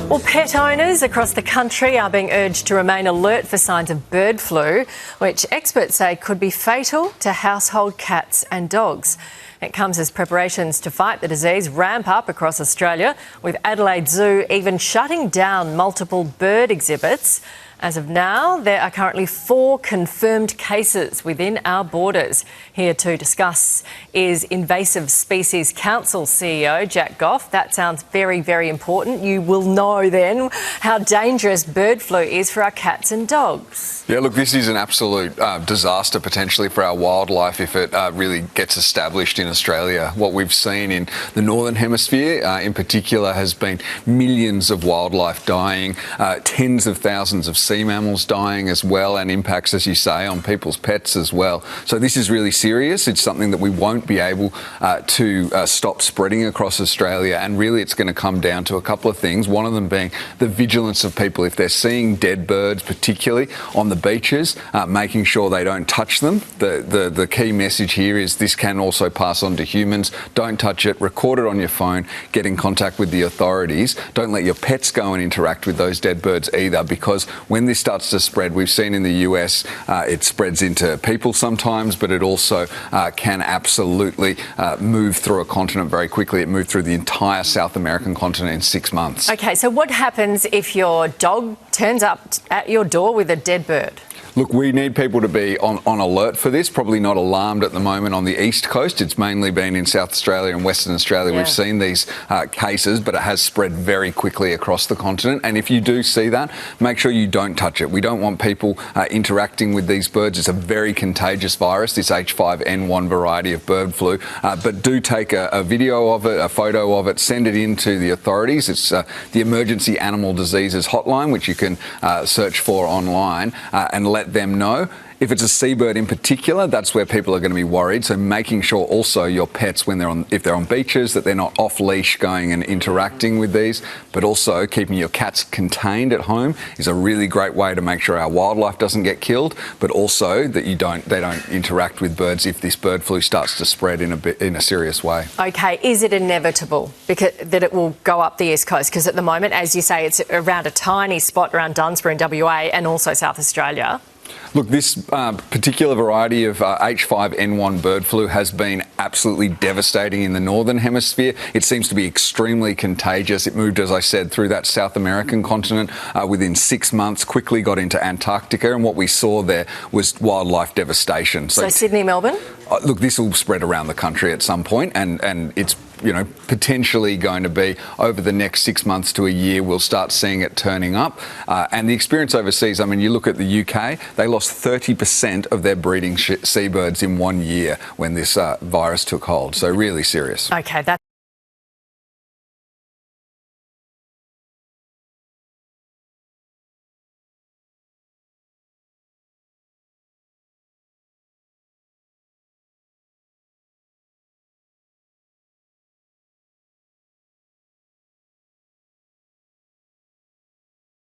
Well, pet owners across the country are being urged to remain alert for signs of bird flu, which experts say could be fatal to household cats and dogs. It comes as preparations to fight the disease ramp up across Australia, with Adelaide Zoo even shutting down multiple bird exhibits. As of now, there are currently 4 confirmed cases within our borders. Here to discuss is Invasive Species Council CEO Jack Goff. That sounds very, very important. You will know then how dangerous bird flu is for our cats and dogs. Yeah, look, this is an absolute disaster potentially for our wildlife if it really gets established in Australia. What we've seen in the Northern Hemisphere in particular has been millions of wildlife dying, tens of thousands of sea mammals dying as well, and impacts, as you say, on people's pets as well. So this is really serious. It's something that we won't be able to stop spreading across Australia, and really it's going to come down to a couple of things, one of them being the vigilance of people. If they're seeing dead birds, particularly on the beaches, making sure they don't touch them. The key message here is this can also pass on to humans. Don't touch it, record it on your phone, get in contact with the authorities. Don't let your pets go and interact with those dead birds either, because when this starts to spread, we've seen in the US, it spreads into people sometimes, but it also can absolutely move through a continent very quickly. It moved through the entire South American continent in 6 months. Okay, so what happens if your dog turns up at your door with a dead bird? Look, we need people to be on alert for this, probably not alarmed at the moment on the east coast. It's mainly been in South Australia and Western Australia. Yeah. We've seen these cases, but it has spread very quickly across the continent. And if you do see that, make sure you don't touch it. We don't want people interacting with these birds. It's a very contagious virus, this H5N1 variety of bird flu. But do take a video of it, a photo of it, send it in to the authorities. It's the Emergency Animal Diseases Hotline, which you can search for online, and let them know. If it's a seabird in particular, that's where people are going to be worried. So making sure also your pets, if they're on beaches, that they're not off leash going and interacting with these, but also keeping your cats contained at home is a really great way to make sure our wildlife doesn't get killed, but also that they don't interact with birds if this bird flu starts to spread in a serious way. Okay, is it inevitable that it will go up the east coast? Because at the moment, as you say, it's around a tiny spot around Dunsborough in WA and also South Australia. Look, this particular variety of H5N1 bird flu has been absolutely devastating in the Northern Hemisphere. It seems to be extremely contagious. It moved, as I said, through that South American continent within 6 months, quickly got into Antarctica, and what we saw there was wildlife devastation. So Sydney, Melbourne? Look, this will spread around the country at some point, and it's potentially going to be over the next 6 months to a year, we'll start seeing it turning up. And the experience overseas, I mean, you look at the UK, they lost 30% of their breeding seabirds in 1 year when this virus took hold. So really serious. Okay, that's